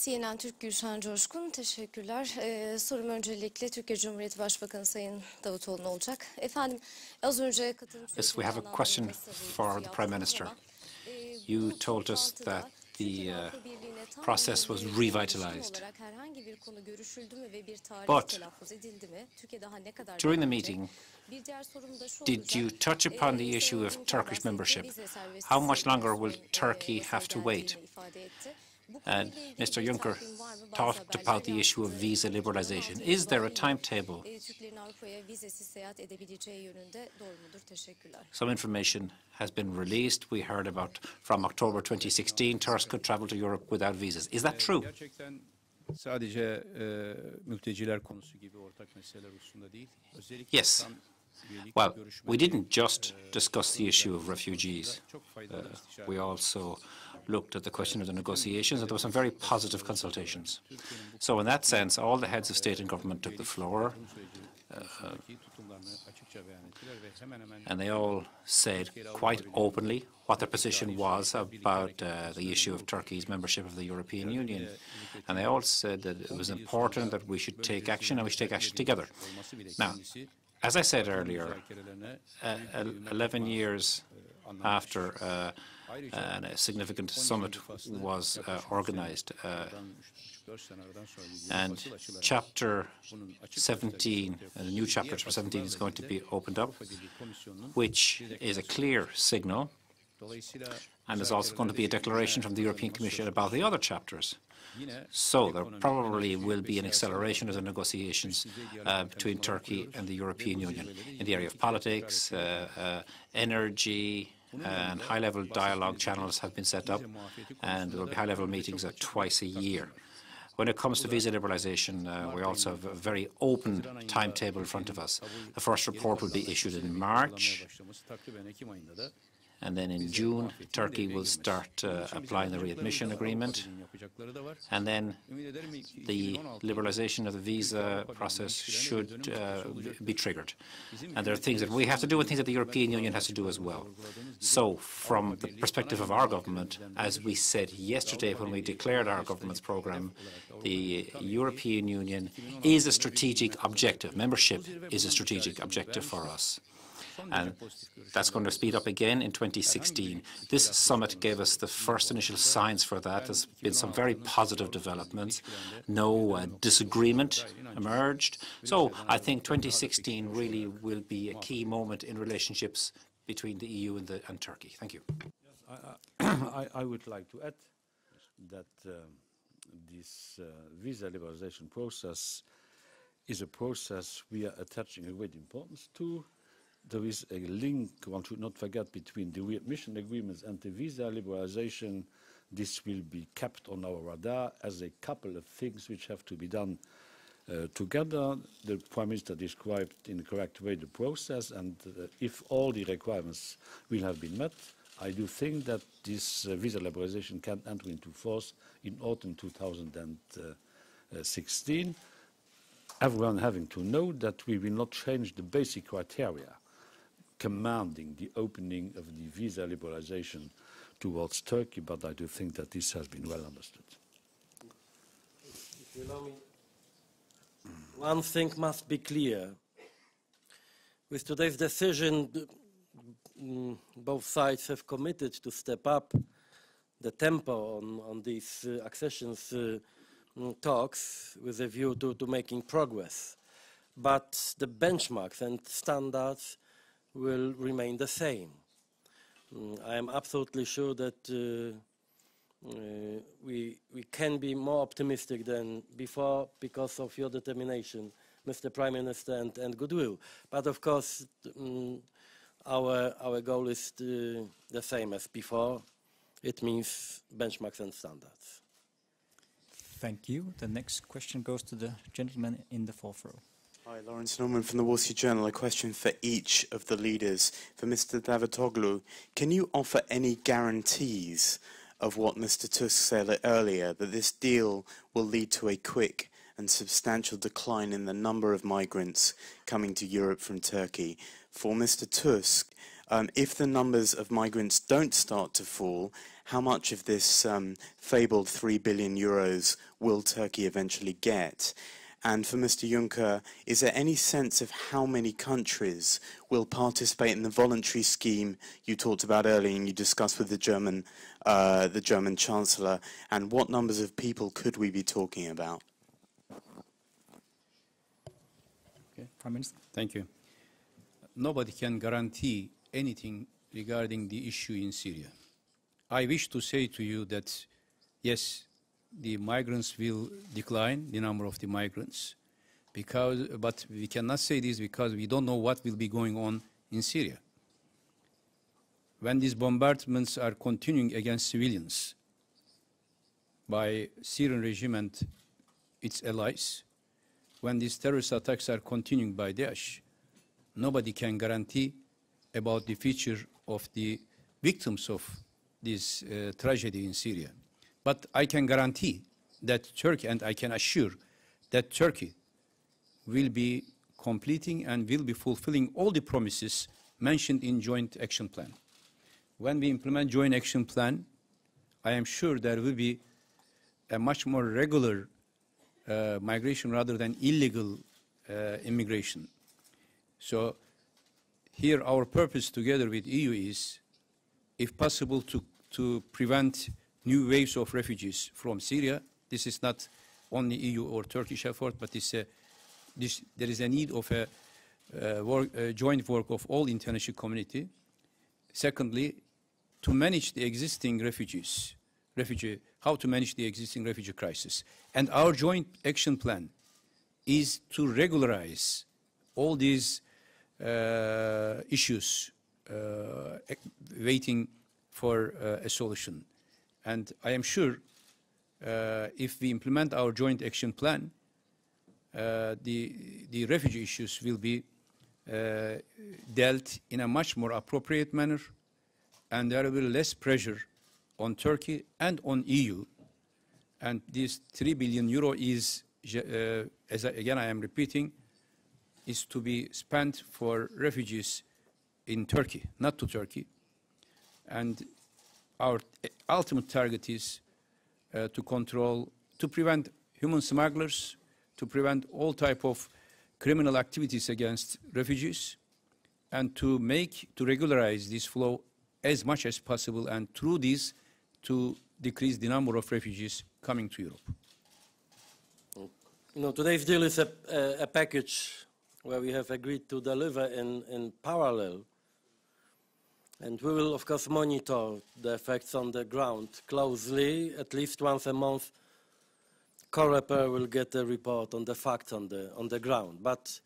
CNN Türk Gülşen Coşkun, teşekkürler. Sorum öncelikle Türkiye Cumhuriyeti Başbakanı Sayın Davutoğlu'na olacak. Efendim, az önce katılımcı... Yes, we have a question for the Prime Minister. You told us that the process was revitalized. But during the meeting, did you touch upon the issue of Turkish membership? How much longer will Turkey have to wait? And Mr. Juncker talked about the issue of visa liberalization. Is there a timetable? Some information has been released. We heard about from October 2016, Turks could travel to Europe without visas. Is that true? Yes. Well, we didn't just discuss the issue of refugees. We also looked at the question of the negotiations, and there were some very positive consultations. So in that sense, all the heads of state and government took the floor, and they all said quite openly what their position was about the issue of Turkey's membership of the European Union. And they all said that it was important that we should take action, and we should take action together. Now, as I said earlier, 11 years after a significant summit was organized, and Chapter 17, a new chapter 17 is going to be opened up, which is a clear signal, and there's also going to be a declaration from the European Commission about the other chapters. So there probably will be an acceleration of the negotiations between Turkey and the European Union in the area of politics, energy, and high-level dialogue channels have been set up, and there will be high-level meetings twice a year. When it comes to visa liberalization, we also have a very open timetable in front of us. The first report will be issued in March, and then in June, Turkey will start applying the readmission agreement. And then the liberalization of the visa process should be triggered. And there are things that we have to do and things that the European Union has to do as well. So from the perspective of our government, as we said yesterday when we declared our government's programme, the European Union is a strategic objective. Membership is a strategic objective for us. And that's going to speed up again in 2016. This summit gave us the first initial signs for that. There's been some very positive developments. No disagreement emerged. So I think 2016 really will be a key moment in relationships between the EU and Turkey. Thank you. I would like to add that this visa liberalization process is a process we are attaching a great importance to. There is a link, one should not forget, between the readmission agreements and the visa liberalization. This will be kept on our radar as a couple of things which have to be done together. The Prime Minister described in the correct way the process, and if all the requirements will have been met, I do think that this visa liberalization can enter into force in autumn 2016. Everyone having to know that we will not change the basic criteria commanding the opening of the visa liberalization towards Turkey, but I do think that this has been well understood. If you allow me, one thing must be clear. With today's decision, both sides have committed to step up the tempo on these accessions talks with a view to making progress. But the benchmarks and standards will remain the same. I am absolutely sure that we can be more optimistic than before because of your determination, Mr. Prime Minister, and goodwill. But of course, our goal is the same as before. It means benchmarks and standards. Thank you. The next question goes to the gentleman in the fourth row. Hi, Lawrence Norman from the Wall Street Journal. A question for each of the leaders. For Mr. Davutoglu, can you offer any guarantees of what Mr. Tusk said earlier, that this deal will lead to a quick and substantial decline in the number of migrants coming to Europe from Turkey? For Mr. Tusk, If the numbers of migrants don't start to fall, how much of this fabled 3 billion euros will Turkey eventually get? And for Mr. Juncker, is there any sense of how many countries will participate in the voluntary scheme you talked about earlier and you discussed with the German Chancellor? And what numbers of people could we be talking about? Okay. Prime Minister. Thank you. Nobody can guarantee anything regarding the issue in Syria. I wish to say to you that, yes, the migrants will decline, the number of the migrants, but we cannot say this because we don't know what will be going on in Syria. When these bombardments are continuing against civilians by Syrian regime and its allies, when these terrorist attacks are continuing by Daesh, nobody can guarantee about the future of the victims of this tragedy in Syria. But I can guarantee that Turkey, and I can assure that Turkey will be completing and will be fulfilling all the promises mentioned in Joint Action Plan. When we implement Joint Action Plan, I am sure there will be a much more regular migration rather than illegal immigration. So here our purpose together with EU is, if possible, to prevent new waves of refugees from Syria. This is not only EU or Turkish effort, but there is a need of a joint work of all international community. Secondly, to manage the existing how to manage the existing refugee crisis. And our joint action plan is to regularize all these issues waiting for a solution. And I am sure if we implement our joint action plan, the refugee issues will be dealt in a much more appropriate manner, and there will be less pressure on Turkey and on EU. And this 3 billion euro is, again I am repeating, is to be spent for refugees in Turkey, not to Turkey. And our ultimate target is to prevent human smugglers, to prevent all type of criminal activities against refugees, and to regularize this flow as much as possible, and through this to decrease the number of refugees coming to Europe. You know, today's deal is a package where we have agreed to deliver in parallel. And we will, of course, monitor the effects on the ground closely. At least once a month, COREPER will get a report on the facts on the ground. But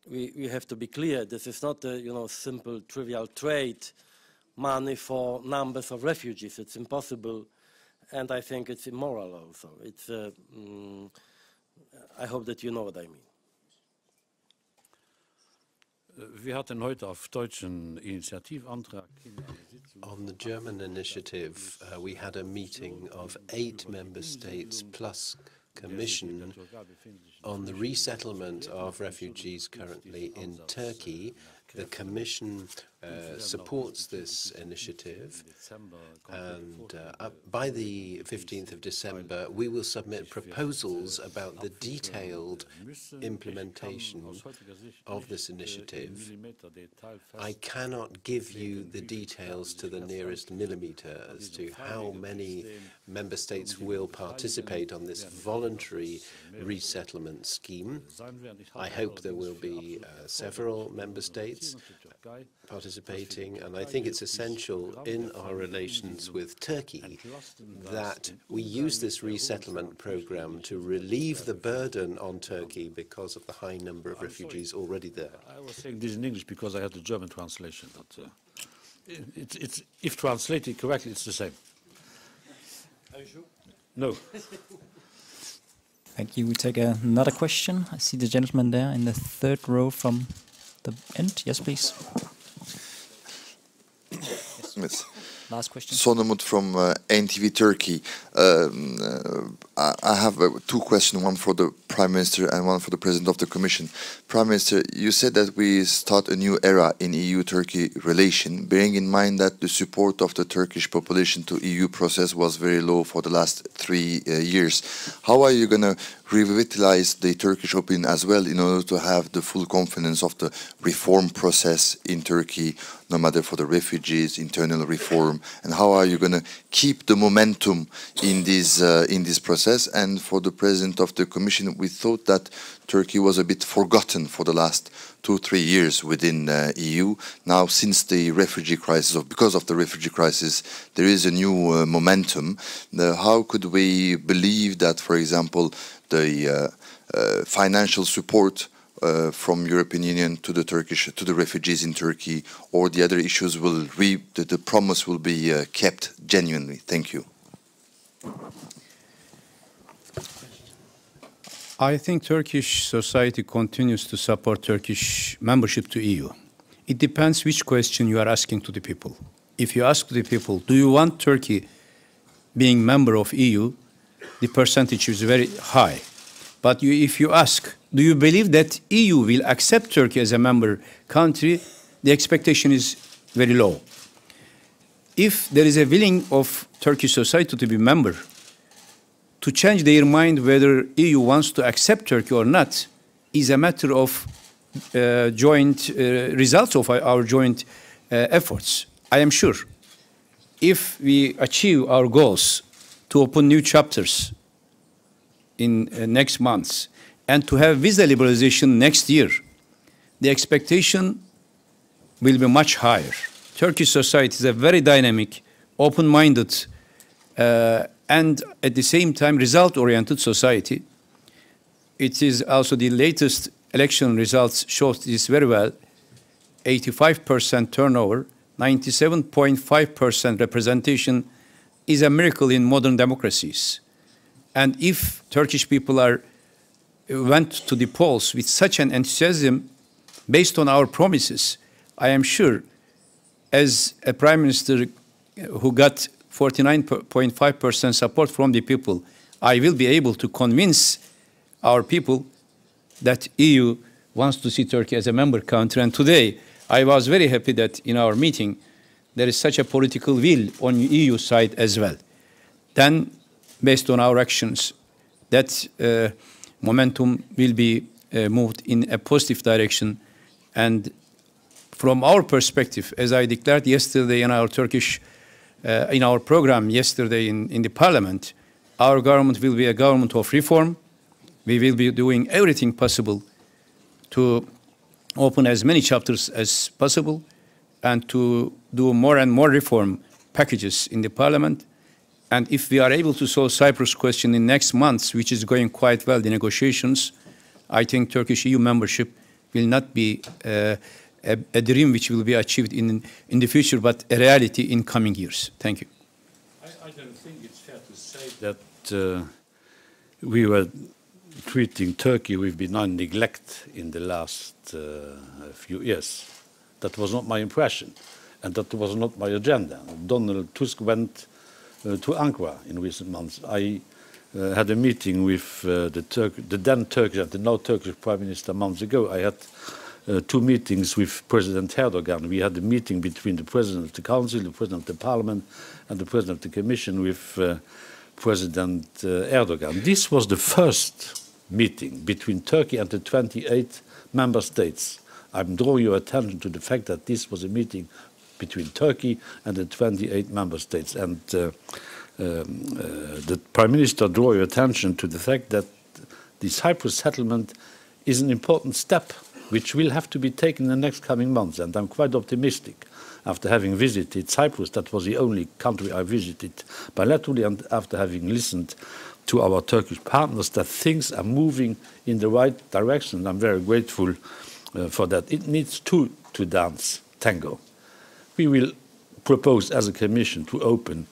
we have to be clear, this is not a simple, trivial trade, money for numbers of refugees. It's impossible, and I think it's immoral also. It's, I hope that you know what I mean. Wir hatten heute auf deutschen Initiativantrag. On the German initiative, we had a meeting of 8 member states plus Commission on the resettlement of refugees currently in Turkey. The Commission supports this initiative, and by the 15th of December we will submit proposals about the detailed implementation of this initiative. I cannot give you the details to the nearest millimeter as to how many member states will participate on this voluntary resettlement scheme. I hope there will be several member states participating, and I think it's essential in our relations with Turkey that we use this resettlement program to relieve the burden on Turkey because of the high number of refugees already there. I was saying this in English because I had the German translation, but if translated correctly, it's the same. No. Thank you. We take another question. I see the gentleman there in the third row from the end. Yes, please. Yes. Last question. Sonamut from NTV Turkey. I have two questions, one for the Prime Minister and one for the President of the Commission. Prime Minister, you said that we start a new era in EU-Turkey relation, bearing in mind that the support of the Turkish population to EU process was very low for the last 3 years. How are you going to revitalize the Turkish opinion as well in order to have the full confidence of the reform process in Turkey, no matter for the refugees, internal reform, and how are you going to keep the momentum in this process? And for the President of the Commission, we thought that Turkey was a bit forgotten for the last 2-3 years within EU. Now, since the refugee crisis, or because of the refugee crisis, there is a new momentum. How could we believe that, for example, the financial support from European Union to the refugees in Turkey, or the other issues will the promise will be kept genuinely? Thank you. I think Turkish society continues to support Turkish membership to EU. It depends which question you are asking to the people. If you ask the people, do you want Turkey being member of EU, the percentage is very high. But if you ask, do you believe that EU will accept Turkey as a member country, the expectation is very low. If there is a willing of Turkish society to be member, to change their mind whether EU wants to accept Turkey or not is a matter of joint results of our joint efforts. I am sure if we achieve our goals to open new chapters in next months and to have visa liberalization next year, the expectation will be much higher. Turkish society is a very dynamic, open-minded, and at the same time result-oriented society. It is also the latest election results shows this very well. 85% turnover, 97.5% representation is a miracle in modern democracies. And if Turkish people went to the polls with such an enthusiasm based on our promises, I am sure as a Prime Minister who got 49.5% support from the people, I will be able to convince our people that EU wants to see Turkey as a member country. And today, I was very happy that in our meeting, there is such a political will on EU side as well. Then, based on our actions, that momentum will be moved in a positive direction. And from our perspective, as I declared yesterday in our in our program yesterday in the Parliament, our government will be a government of reform. We will be doing everything possible to open as many chapters as possible and to do more and more reform packages in the Parliament. And if we are able to solve Cyprus question in next months, which is going quite well, the negotiations, I think Turkish EU membership will not be a dream which will be achieved in the future, but a reality in coming years. Thank you. I don't think it's fair to say that we were treating Turkey with benign neglect in the last few years. That was not my impression, and that was not my agenda. Donald Tusk went to Ankara in recent months. I had a meeting with the then Turkish and the now Turkish Prime Minister months ago. I had 2 meetings with President Erdogan. We had a meeting between the President of the Council, the President of the Parliament, and the President of the Commission with President Erdogan. This was the first meeting between Turkey and the 28 member states. I'm drawing your attention to the fact that this was a meeting between Turkey and the 28 member states. And the Prime Minister drew your attention to the fact that the Cyprus settlement is an important step which will have to be taken in the next coming months. And I'm quite optimistic after having visited Cyprus. That was the only country I visited bilaterally, and after having listened to our Turkish partners, that things are moving in the right direction. I'm very grateful for that. It needs two to dance tango. We will propose as a Commission to open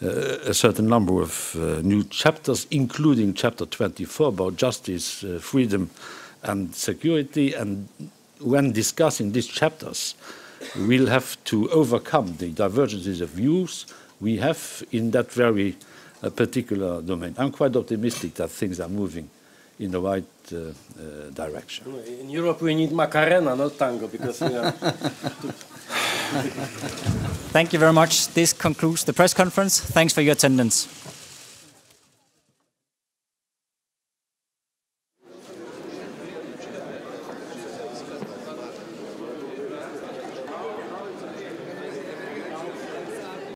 a certain number of new chapters, including Chapter 24 about justice, freedom and security. And when discussing these chapters, we'll have to overcome the divergences of views we have in that very particular domain. I'm quite optimistic that things are moving in the right direction. In Europe, we need Macarena, not tango, because we are... Thank you very much. This concludes the press conference. Thanks for your attendance.